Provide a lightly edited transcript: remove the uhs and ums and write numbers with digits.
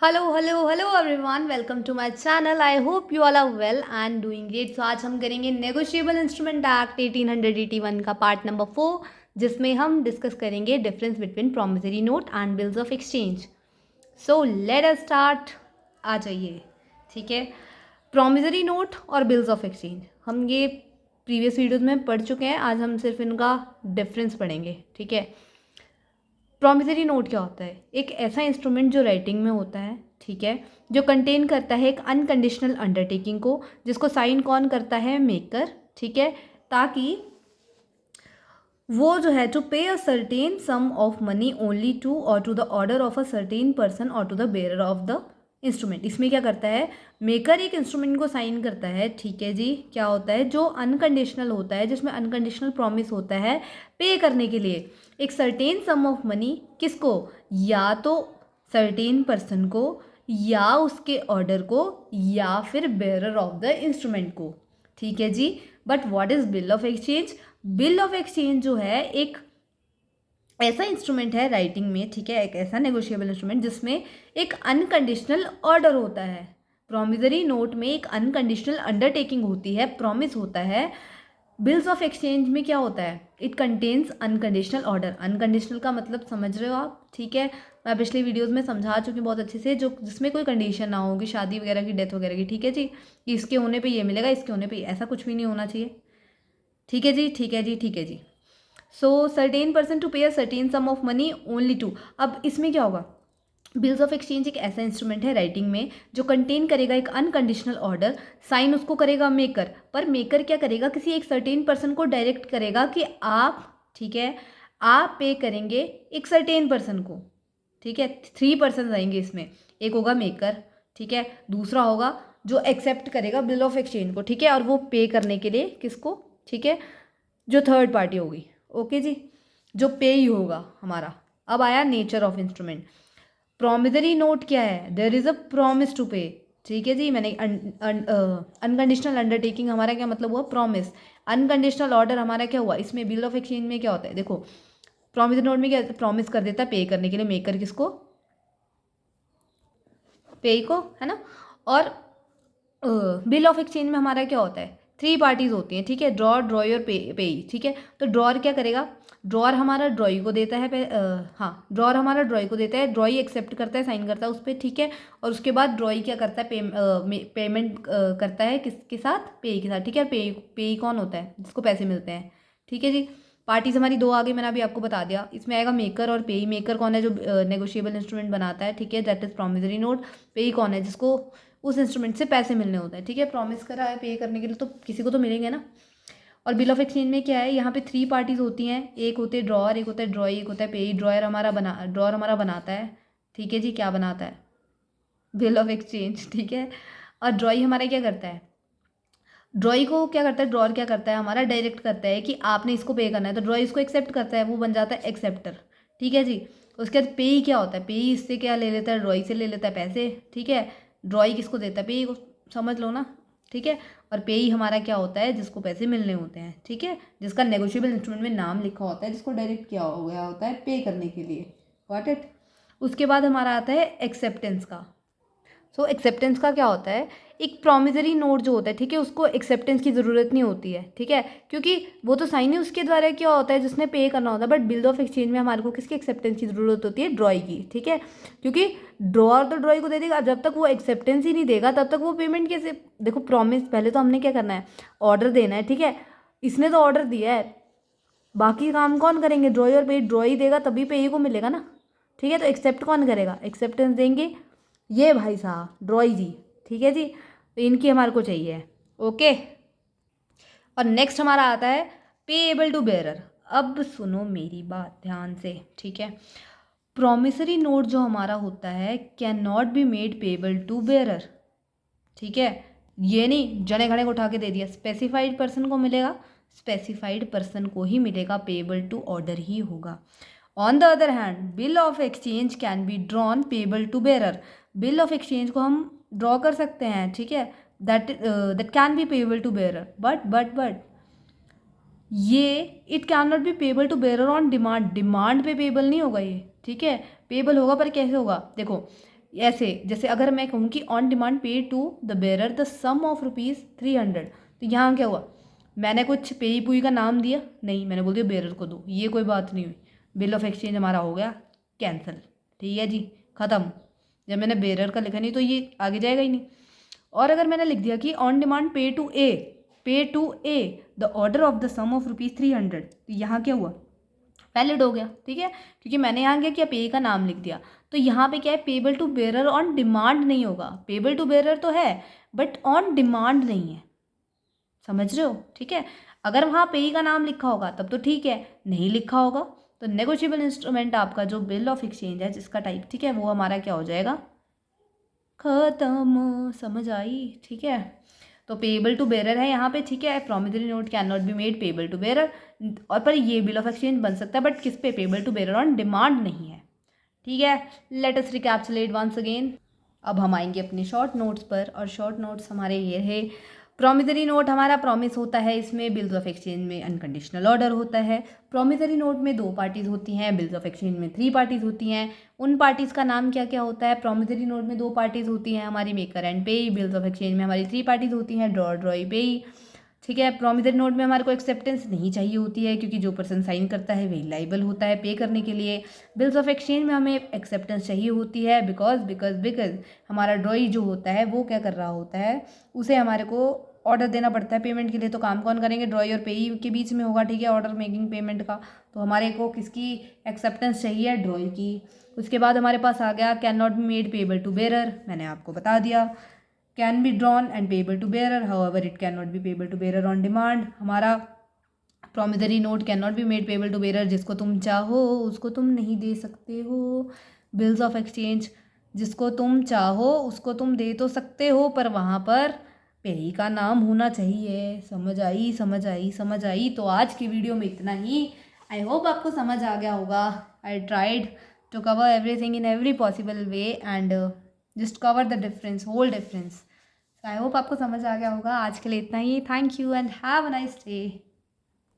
Hello everyone, welcome to my channel. I hope you all are well and doing great. So आज हम करेंगे negotiable instrument act 1881 का part number 4, जिसमें हम discuss करेंगे difference between promissory note and bills of exchange. So let us start. आ जाइए। ठीक है, प्रॉमिसरी नोट और बिल्स ऑफ एक्सचेंज हम ये प्रीवियस वीडियोज़ में पढ़ चुके हैं। आज हम सिर्फ इनका डिफरेंस पढ़ेंगे। ठीक है, प्रॉमिसरी नोट क्या होता है? एक ऐसा इंस्ट्रूमेंट जो राइटिंग में होता है, ठीक है, जो कंटेन करता है एक अनकंडीशनल अंडरटेकिंग को, जिसको साइन कौन करता है? मेकर। ठीक है, ताकि वो जो है to pay a certain sum of money only to or to the order of a certain person or to the bearer of the instrument. इसमें क्या करता है? मेकर एक इंस्ट्रूमेंट को साइन करता है। ठीक है जी, क्या होता है? जो अनकंडीशनल होता है, जिसमें अनकंडीशनल प्रॉमिस होता है पे करने के लिए एक सर्टेन सम ऑफ मनी। किसको? या तो सर्टेन पर्सन को, या उसके ऑर्डर को, या फिर बेयरर ऑफ द इंस्ट्रूमेंट को। ठीक है जी। But what is bill of exchange? Bill of exchange जो है एक ऐसा इंस्ट्रूमेंट है राइटिंग में, ठीक है, एक ऐसा नेगोशिएबल इंस्ट्रूमेंट जिसमें एक अनकंडीशनल ऑर्डर होता है। प्रॉमिसरी नोट में एक अनकंडीशनल अंडरटेकिंग होती है, प्रॉमिस होता है। बिल्स ऑफ एक्सचेंज में क्या होता है? It contains unconditional order. Unconditional का मतलब समझ रहे हो आप? ठीक है, मैं पिछले वीडियोस में समझा चुकी हूँ बहुत अच्छे से, जो जिसमें कोई कंडीशन ना होगी, शादी वगैरह की, डेथ वगैरह की। ठीक है जी, कि इसके होने पे ये मिलेगा, इसके होने पे ऐसा कुछ भी नहीं होना चाहिए। ठीक है जी, ठीक है जी, ठीक है जी। So certain person to pay a certain sum of money only to. अब इसमें क्या होगा? बिल्स ऑफ एक्सचेंज एक ऐसा इंस्ट्रूमेंट है राइटिंग में जो कंटेन करेगा एक अनकंडीशनल ऑर्डर। साइन उसको करेगा मेकर, पर मेकर क्या करेगा? किसी एक सर्टेन पर्सन को डायरेक्ट करेगा कि आप, ठीक है, आप पे करेंगे एक सर्टेन पर्सन को। ठीक है, 3 पर्सन आएंगे इसमें। एक होगा मेकर, ठीक है, दूसरा होगा जो एक्सेप्ट करेगा बिल ऑफ एक्सचेंज को, ठीक है, और वो पे करने के लिए किसको? ठीक है, जो थर्ड पार्टी होगी। ओके जी, जो पे ही होगा हमारा। अब आया nature of instrument. Promissory note क्या है? There is a promise to pay. ठीक है जी, मैंने अनकंडीशनल अंडरटेकिंग हमारा क्या मतलब हुआ? प्रॉमिस। अनकंडीशनल ऑर्डर हमारा क्या हुआ? इसमें बिल ऑफ एक्सचेंज में क्या होता है? देखो, प्रॉमिसरी नोट में क्या प्रॉमिस कर देता है पे करने के लिए मेकर, किसको? पे को, है ना। और बिल ऑफ एक्सचेंज में हमारा क्या होता है? 3 पार्टीज होती हैं, ठीक है, ड्रॉर, ड्रॉई और पेई। ठीक है, तो ड्रॉर क्या करेगा? ड्रॉर हमारा ड्रॉई को देता है हाँ, ड्रॉर हमारा ड्रॉई को देता है, ड्रॉई एक्सेप्ट करता है, साइन करता है उस पर। ठीक है, और उसके बाद ड्रॉई क्या करता है? पेमेंट करता है किसके साथ? पेई के साथ। ठीक है, पेई कौन होता है? जिसको पैसे मिलते हैं। ठीक है जी। पार्टीज हमारी दो आ गई, मैंने अभी आपको बता दिया। इसमें आएगा मेकर और पेई। मेकर कौन है? जो नेगोशिएबल इंस्ट्रूमेंट बनाता है, ठीक है, दैट इज प्रॉमिसरी नोट। पेई कौन है? जिसको उस इंस्ट्रूमेंट से पैसे मिलने होते हैं। ठीक है, प्रॉमिस करा है पे करने के लिए, तो किसी को तो मिलेंगे ना। और बिल ऑफ एक्सचेंज में क्या है? यहाँ पे 3 पार्टीज होती हैं। एक होते हैं ड्रॉर, एक होता है ड्रॉई, एक होता है पेई। ड्रॉर हमारा बनाता है। ठीक है जी, क्या बनाता है? Bill of exchange. ठीक है, और ड्रॉई हमारा क्या करता है? ड्रॉई को क्या करता है? ड्रॉर क्या करता है? हमारा डायरेक्ट करता है कि आपने इसको पे करना है, तो ड्रॉई इसको एक्सेप्ट करता है, वो बन जाता है एक्सेप्टर। ठीक है जी। उसके बाद पेई क्या होता है? पेई इससे क्या ले लेता है? ड्रॉई से ले लेता है पैसे। ठीक है, ड्रॉई किसको देता है? पेई को, समझ लो ना। ठीक है, और पेई हमारा क्या होता है? जिसको पैसे मिलने होते हैं। ठीक है, जिसका नेगोशिएबल इंस्ट्रूमेंट में नाम लिखा होता है, जिसको डायरेक्ट किया हो गया होता है पे करने के लिए। Got it. उसके बाद हमारा आता है एक्सेप्टेंस का। सो एक्सेप्टेंस का क्या होता है? एक प्रॉमिसरी नोट जो होता है, ठीक है, उसको एक्सेप्टेंस की ज़रूरत नहीं होती है। ठीक है, क्योंकि वो तो साइन ही उसके द्वारा क्या होता है, जिसने पे करना होता है। बट बिल ऑफ एक्सचेंज में हमारे को किसकी एक्सेप्टेंस की ज़रूरत होती है? ड्रॉई की। ठीक है, क्योंकि ड्रॉर तो ड्रॉई को दे देगा, जब तक वो एक्सेप्टेंस ही नहीं देगा तब तक वो पेमेंट कैसे? देखो, प्रॉमिस पहले तो हमने क्या करना है? ऑर्डर देना है। ठीक है, इसने तो ऑर्डर दिया है, बाकी काम कौन करेंगे? ड्रॉई और पे। ड्रॉई देगा तभी पे को मिलेगा ना। ठीक है, तो एक्सेप्ट कौन करेगा? एक्सेप्टेंस देंगे ये भाई साहब, ड्रॉई जी। ठीक है जी, तो इनकी हमारे को चाहिए। ओके, और नेक्स्ट हमारा आता है पेएबल टू बेयरर। अब सुनो मेरी बात ध्यान से, ठीक है। प्रॉमिसरी नोट जो हमारा होता है can not be made payable to bearer. ठीक है, ये नहीं जने खड़े को उठा के दे दिया, स्पेसिफाइड पर्सन को मिलेगा, स्पेसिफाइड पर्सन को ही मिलेगा, पेएबल टू ऑर्डर ही होगा। On the other hand bill of exchange can be drawn payable to bearer. Bill of exchange को हम ड्रॉ कर सकते हैं, ठीक है, that can be payable to bearer, but ये it can not be payable to bearer on demand. Demand पे payable नहीं होगा ये। ठीक है, पेएबल होगा पर कैसे होगा? देखो, ऐसे जैसे अगर मैं कहूँ कि on demand pay to the bearer the sum of ₹300, तो यहाँ क्या हुआ, मैंने कुछ पेई पुई का नाम दिया नहीं, मैंने बोल दिया बेरर को दो, ये कोई बात नहीं हुई, बिल ऑफ एक्सचेंज हमारा हो गया कैंसिल। ठीक है जी, ख़त्म। जब मैंने बेरर का लिखा नहीं तो ये आगे जाएगा ही नहीं। और अगर मैंने लिख दिया कि on demand pay to a the order of the sum of ₹300, तो यहाँ क्या हुआ, वैलिड हो गया। ठीक है, क्योंकि मैंने यहाँ क्या पे का नाम लिख दिया। तो यहाँ पे क्या है, payable to bearer on demand नहीं होगा, पेबल टू बेरर तो है बट ऑन डिमांड नहीं है, समझ रहे हो। ठीक है, अगर वहाँ पे का नाम लिखा होगा तब तो ठीक है, नहीं लिखा होगा तो नेगोशिएबल इंस्ट्रूमेंट आपका जो बिल ऑफ एक्सचेंज है जिसका टाइप, ठीक है, वो हमारा क्या हो जाएगा, खत्म। समझ आई। ठीक है, तो पेबल टू बेरर है यहाँ पे। ठीक है, promissory note can not be made payable to bearer, और पर ये बिल ऑफ एक्सचेंज बन सकता है बट किस पे, payable to bearer on demand नहीं है। ठीक है, let us recapsulate once again. अब हम आएंगे अपने शॉर्ट नोट्स पर, और शॉर्ट नोट्स हमारे ये है, प्रॉमिसरी नोट हमारा प्रॉमिस होता है, इसमें बिल्स ऑफ एक्सचेंज में अनकंडीशनल ऑर्डर होता है। प्रॉमिसरी नोट में 2 पार्टीज़ होती हैं, बिल्स ऑफ एक्सचेंज में 3 पार्टीज़ होती हैं। उन पार्टीज़ का नाम क्या क्या होता है, प्रॉमिसरी नोट में 2 पार्टीज़ होती हैं हमारी, मेकर एंड पेई। बिल्स ऑफ एक्सचेंज में हमारी 3 पार्टीज़ होती हैं, ड्रॉ ड्रॉई पेई। ठीक है, प्रॉमिसरी नोट में हमारे को एक्सेप्टेंस नहीं चाहिए होती है, क्योंकि जो पर्सन साइन करता है वही लाइबल होता है पे करने के लिए। बिल्स ऑफ एक्सचेंज में हमें एक्सेप्टेंस चाहिए होती है, बिकॉज हमारा ड्रॉई जो होता है वो क्या कर रहा होता है, उसे हमारे को ऑर्डर देना पड़ता है पेमेंट के लिए। तो काम कौन करेंगे, ड्रॉई और पेई के बीच में होगा। ठीक है, ऑर्डर मेकिंग पेमेंट का, तो हमारे को किसकी एक्सेप्टेंस चाहिए, ड्रॉई की। उसके बाद हमारे पास आ गया can not be made payable to bearer, मैंने आपको बता दिया। Can be drawn and payable to bearer, however it can not be payable to bearer on demand. हमारा promissory note can not be made payable to bearer, जिसको तुम चाहो उसको तुम नहीं दे सकते हो। बिल्स ऑफ एक्सचेंज, जिसको तुम चाहो उसको तुम दे तो सकते हो, पर वहाँ पर पेई का नाम होना चाहिए। समझ आई, समझ आई, समझ आई। तो आज की वीडियो में इतना ही। आई होप आपको समझ आ गया होगा। I tried to cover everything in every possible way and just cover the difference, whole difference. I hope आपको समझ आ गया होगा। आज के लिए इतना ही। Thank you and have a nice day.